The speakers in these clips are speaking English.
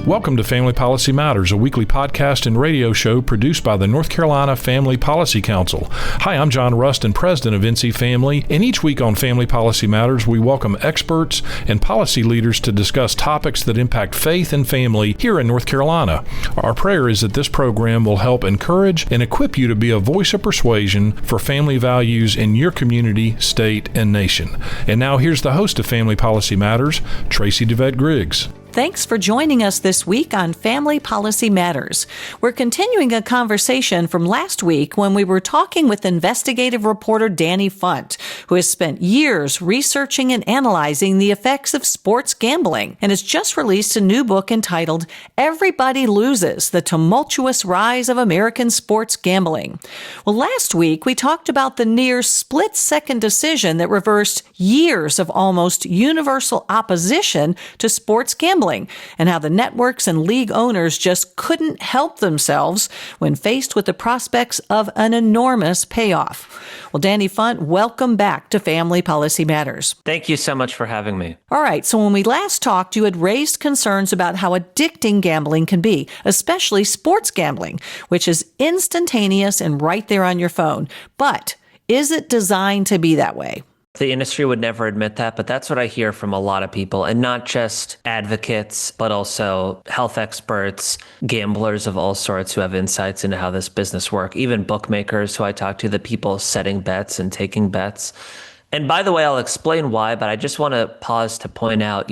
Welcome to Family Policy Matters, a weekly podcast and radio show produced by the North Carolina Family Policy Council. Hi, I'm John Rustin, president of NC Family, and each week on Family Policy Matters, we welcome experts and policy leaders to discuss topics that impact faith and family here in North Carolina. Our prayer is that this program will help encourage and equip you to be a voice of persuasion for family values in your community, state, and nation. And now here's the host of Family Policy Matters, Tracy DeVette Griggs. Thanks for joining us this week on Family Policy Matters. We're continuing a conversation from last week when we were talking with investigative reporter Danny Funt, who has spent years researching and analyzing the effects of sports gambling and has just released a new book entitled Everybody Loses: The Tumultuous Rise of American Sports Gambling. Well, last week we talked about the near split-second decision that reversed years of almost universal opposition to sports gambling, and how the networks and league owners just couldn't help themselves when faced with the prospects of an enormous payoff. Well, Danny Funt, welcome back to Family Policy Matters. Thank you so much for having me. All right, so when we last talked, you had raised concerns about how addicting gambling can be, especially sports gambling, which is instantaneous and right there on your phone. But is it designed to be that way? The industry would never admit that, but that's what I hear from a lot of people, and not just advocates, but also health experts, gamblers of all sorts who have insights into how this business works, even bookmakers who I talk to, the people setting bets and taking bets. And by the way, I'll explain why, but I just want to pause to point out,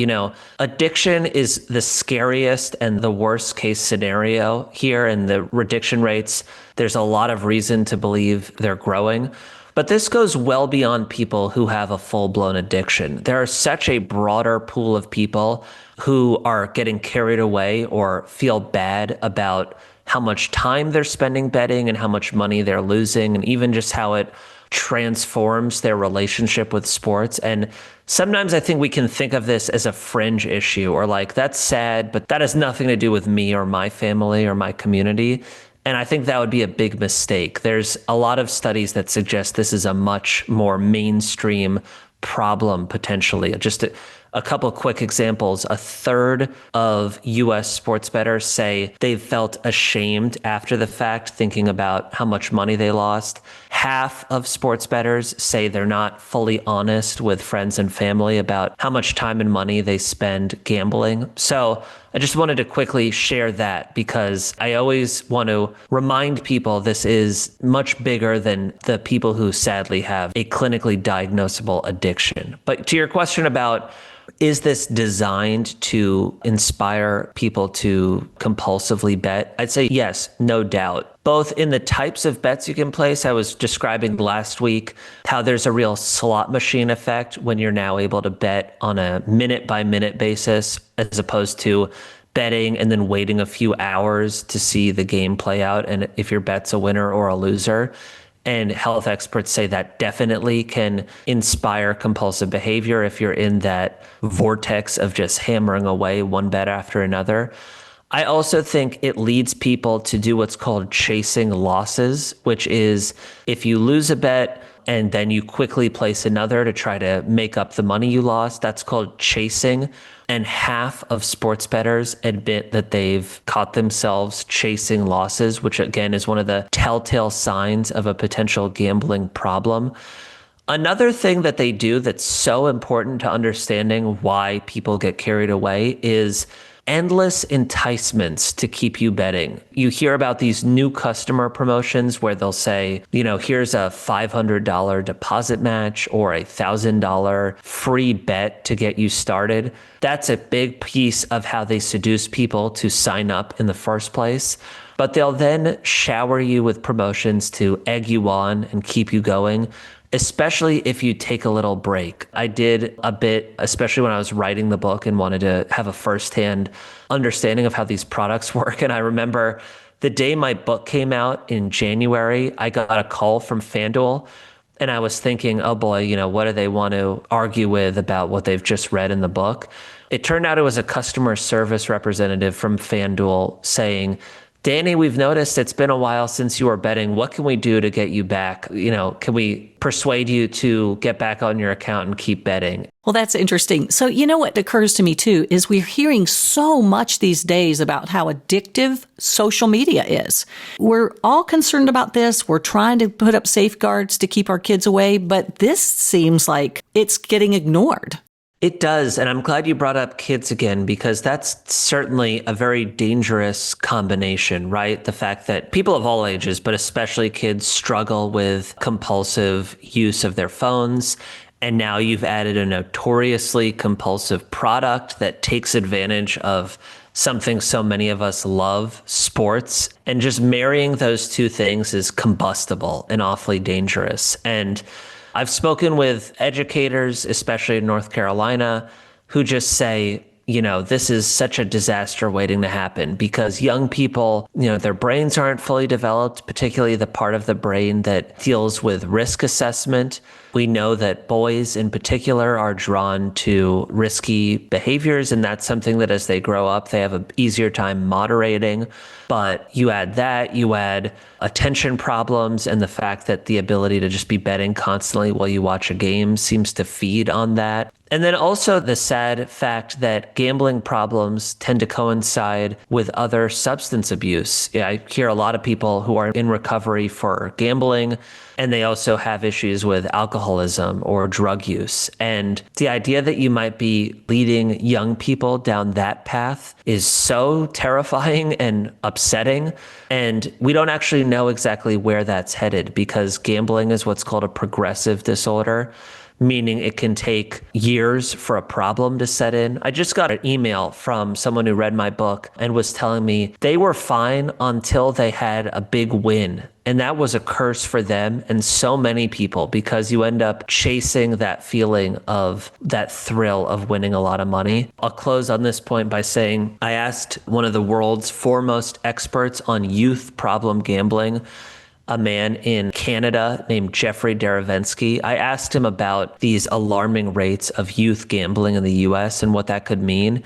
addiction is the scariest and the worst case scenario here, and the addiction rates, there's a lot of reason to believe they're growing. But this goes well beyond people who have a full-blown addiction. There are such a broader pool of people who are getting carried away or feel bad about how much time they're spending betting and how much money they're losing, and even just how it transforms their relationship with sports. And sometimes I think we can think of this as a fringe issue, or like, that's sad, but that has nothing to do with me or my family or my community. And I think that would be a big mistake. There's a lot of studies that suggest this is a much more mainstream problem, potentially. Just a couple of quick examples. A third of U.S. sports bettors say they felt ashamed after the fact, thinking about how much money they lost. Half of sports bettors say they're not fully honest with friends and family about how much time and money they spend gambling. So I just wanted to quickly share that, because I always want to remind people this is much bigger than the people who sadly have a clinically diagnosable addiction. But to your question about, is this designed to inspire people to compulsively bet? I'd say yes, no doubt. Both in the types of bets you can place. I was describing last week how there's a real slot machine effect when you're now able to bet on a minute-by-minute basis, as opposed to betting and then waiting a few hours to see the game play out and if your bet's a winner or a loser. And health experts say that definitely can inspire compulsive behavior if you're in that vortex of just hammering away one bet after another. I also think it leads people to do what's called chasing losses, which is if you lose a bet and then you quickly place another to try to make up the money you lost, that's called chasing. And half of sports bettors admit that they've caught themselves chasing losses, which again is one of the telltale signs of a potential gambling problem. Another thing that they do that's so important to understanding why people get carried away is endless enticements to keep you betting. You hear about these new customer promotions where they'll say, here's a $500 deposit match or a $1,000 free bet to get you started. That's a big piece of how they seduce people to sign up in the first place. But they'll then shower you with promotions to egg you on and keep you going, especially if you take a little break. I did a bit, especially when I was writing the book and wanted to have a firsthand understanding of how these products work. And I remember the day my book came out in January, I got a call from FanDuel, and I was thinking, oh boy, what do they want to argue with about what they've just read in the book? It turned out it was a customer service representative from FanDuel saying Danny, we've noticed it's been a while since you were betting. What can we do to get you back? Can we persuade you to get back on your account and keep betting? Well, that's interesting. So, what occurs to me too is we're hearing so much these days about how addictive social media is. We're all concerned about this. We're trying to put up safeguards to keep our kids away, but this seems like it's getting ignored. It does. And I'm glad you brought up kids again, because that's certainly a very dangerous combination, right? The fact that people of all ages, but especially kids, struggle with compulsive use of their phones. And now you've added a notoriously compulsive product that takes advantage of something so many of us love, sports. And just marrying those two things is combustible and awfully dangerous. And I've spoken with educators, especially in North Carolina, who just say, this is such a disaster waiting to happen, because young people, their brains aren't fully developed, particularly the part of the brain that deals with risk assessment. We know that boys in particular are drawn to risky behaviors, and that's something that as they grow up, they have an easier time moderating. But you add attention problems, and the fact that the ability to just be betting constantly while you watch a game seems to feed on that. And then also the sad fact that gambling problems tend to coincide with other substance abuse. I hear a lot of people who are in recovery for gambling, and they also have issues with alcoholism or drug use. And the idea that you might be leading young people down that path is so terrifying and upsetting. And we don't actually know exactly where that's headed, because gambling is what's called a progressive disorder, meaning it can take years for a problem to set in. I just got an email from someone who read my book and was telling me they were fine until they had a big win. And that was a curse for them and so many people, because you end up chasing that feeling of that thrill of winning a lot of money. I'll close on this point by saying I asked one of the world's foremost experts on youth problem gambling, a man in Canada named Jeffrey Derevensky. I asked him about these alarming rates of youth gambling in the US and what that could mean.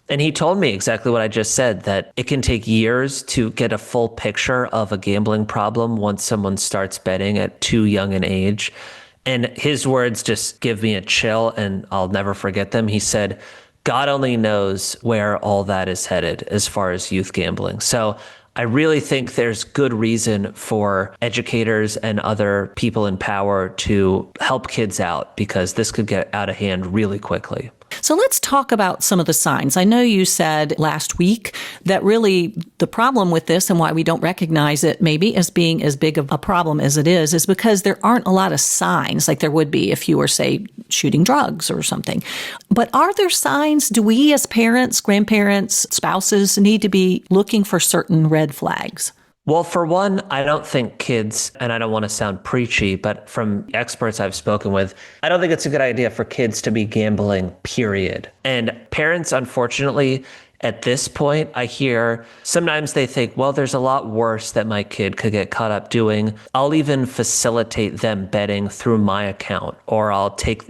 And he told me exactly what I just said, that it can take years to get a full picture of a gambling problem once someone starts betting at too young an age. And his words just give me a chill, and I'll never forget them. He said, God only knows where all that is headed as far as youth gambling. So I really think there's good reason for educators and other people in power to help kids out, because this could get out of hand really quickly. So let's talk about some of the signs. I know you said last week that really the problem with this, and why we don't recognize it maybe as being as big of a problem as it is because there aren't a lot of signs like there would be if you were, say, shooting drugs or something. But are there signs? Do we as parents, grandparents, spouses need to be looking for certain red flags? Well, for one, I don't think kids, and I don't want to sound preachy, but from experts I've spoken with, I don't think it's a good idea for kids to be gambling, period. And parents, unfortunately, at this point, I hear sometimes they think, well, there's a lot worse that my kid could get caught up doing. I'll even facilitate them betting through my account, or I'll take,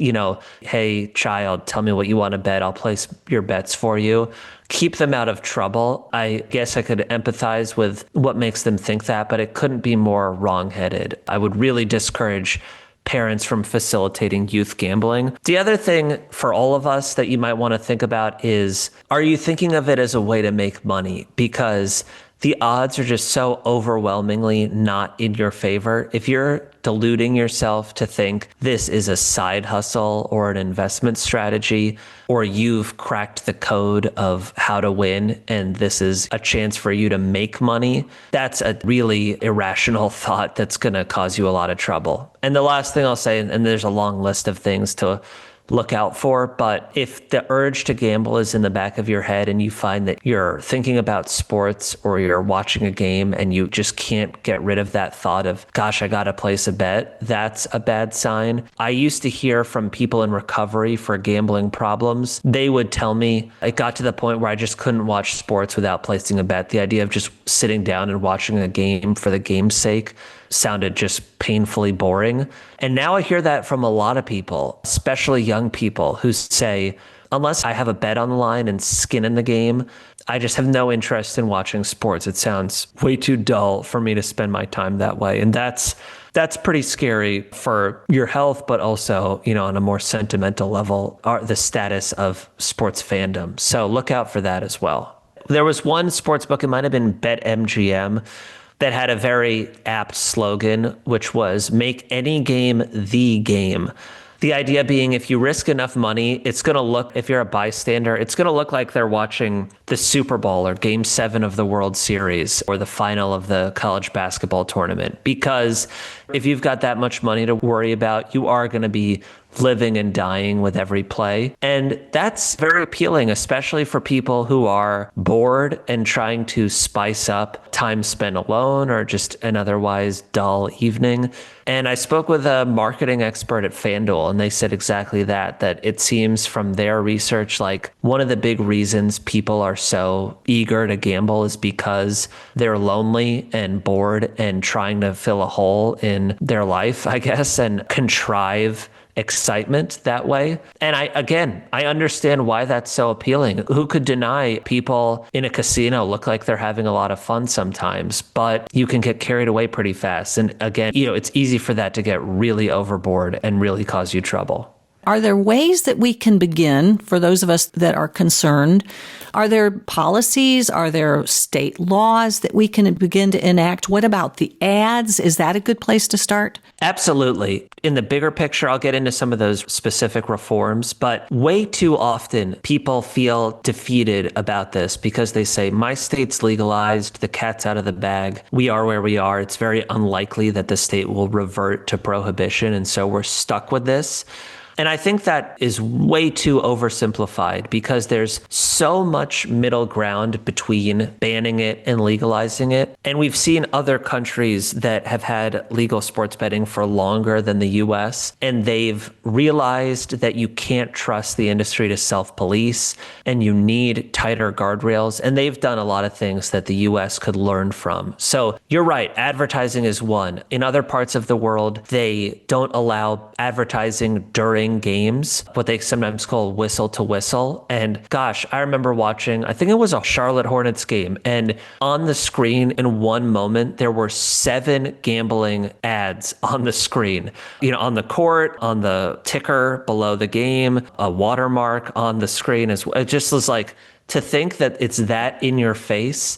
hey, child, tell me what you want to bet. I'll place your bets for you. Keep them out of trouble. I guess I could empathize with what makes them think that, but it couldn't be more wrongheaded. I would really discourage parents from facilitating youth gambling. The other thing for all of us that you might want to think about is, are you thinking of it as a way to make money? Because the odds are just so overwhelmingly not in your favor. If you're deluding yourself to think this is a side hustle or an investment strategy, or you've cracked the code of how to win and this is a chance for you to make money, that's a really irrational thought that's going to cause you a lot of trouble. And the last thing I'll say, and there's a long list of things to look out for, but if the urge to gamble is in the back of your head and you find that you're thinking about sports or you're watching a game and you just can't get rid of that thought of, gosh, I got to place a bet, that's a bad sign. I used to hear from people in recovery for gambling problems. They would tell me it got to the point where I just couldn't watch sports without placing a bet. The idea of just sitting down and watching a game for the game's sake sounded just painfully boring. And now I hear that from a lot of people, especially young people, who say, unless I have a bet on the line and skin in the game, I just have no interest in watching sports. It sounds way too dull for me to spend my time that way. And that's pretty scary for your health, but also, on a more sentimental level, the status of sports fandom. So look out for that as well. There was one sports book, it might have been BetMGM, that had a very apt slogan, which was "Make any game the game." The idea being, if you risk enough money, it's going to look, if you're a bystander, it's going to look like they're watching the Super Bowl or Game 7 of the World Series or the final of the college basketball tournament. Because if you've got that much money to worry about, you are going to be living and dying with every play. And that's very appealing, especially for people who are bored and trying to spice up time spent alone or just an otherwise dull evening. And I spoke with a marketing expert at FanDuel, and they said exactly that it seems from their research like one of the big reasons people are so eager to gamble is because they're lonely and bored and trying to fill a hole in their life, I guess, and contrive excitement that way. And I understand why that's so appealing. Who could deny people in a casino look like they're having a lot of fun sometimes, but you can get carried away pretty fast. And again, it's easy for that to get really overboard and really cause you trouble. Are there ways that we can begin, for those of us that are concerned? Are there policies? Are there state laws that we can begin to enact? What about the ads? Is that a good place to start? Absolutely. In the bigger picture, I'll get into some of those specific reforms, but way too often people feel defeated about this because they say, my state's legalized, the cat's out of the bag, we are where we are. It's very unlikely that the state will revert to prohibition, and so we're stuck with this. And I think that is way too oversimplified because there's so much middle ground between banning it and legalizing it. And we've seen other countries that have had legal sports betting for longer than the US, and they've realized that you can't trust the industry to self-police and you need tighter guardrails. And they've done a lot of things that the US could learn from. So you're right, advertising is one. In other parts of the world, they don't allow advertising during games, what they sometimes call whistle to whistle. And gosh, I remember watching, I think it was a Charlotte Hornets game, and on the screen in one moment, there were 7 gambling ads on the screen, on the court, on the ticker below the game, a watermark on the screen. It just was like, to think that it's that in your face,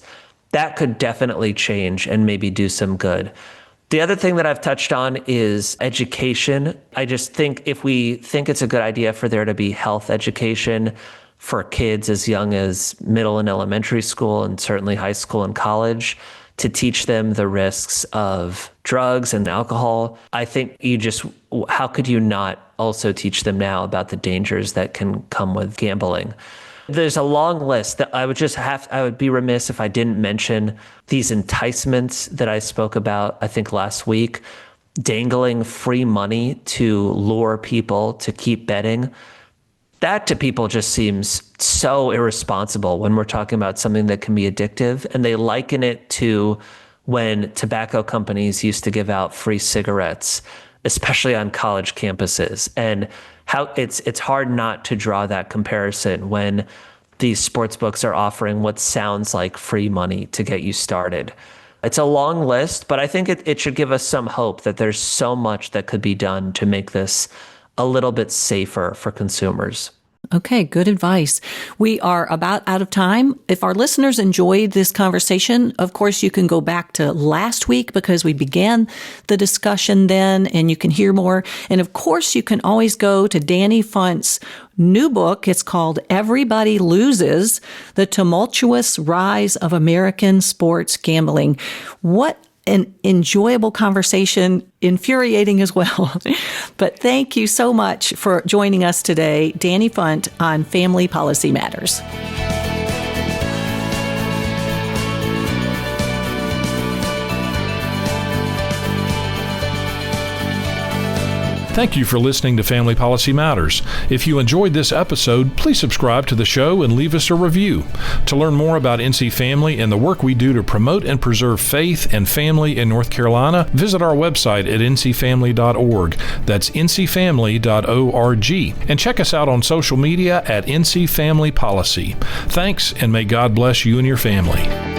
that could definitely change and maybe do some good. The other thing that I've touched on is education. I just think if we think it's a good idea for there to be health education for kids as young as middle and elementary school, and certainly high school and college, to teach them the risks of drugs and alcohol, I think how could you not also teach them now about the dangers that can come with gambling? There's a long list that I would be remiss if I didn't mention these enticements that I spoke about, I think last week, dangling free money to lure people to keep betting. That to people just seems so irresponsible when we're talking about something that can be addictive. And they liken it to when tobacco companies used to give out free cigarettes, especially on college campuses. And how it's hard not to draw that comparison when these sports books are offering what sounds like free money to get you started. It's a long list, but I think it should give us some hope that there's so much that could be done to make this a little bit safer for consumers. Okay, good advice. We are about out of time. If our listeners enjoyed this conversation, of course, you can go back to last week because we began the discussion then and you can hear more. And of course, you can always go to Danny Funt's new book. It's called Everybody Loses: The Tumultuous Rise of American Sports Gambling. What an enjoyable conversation, infuriating as well. But thank you so much for joining us today, Danny Funt, on Family Policy Matters. Thank you for listening to Family Policy Matters. If you enjoyed this episode, please subscribe to the show and leave us a review. To learn more about NC Family and the work we do to promote and preserve faith and family in North Carolina, visit our website at ncfamily.org. That's ncfamily.org. And check us out on social media at NC Family Policy. Thanks, and may God bless you and your family.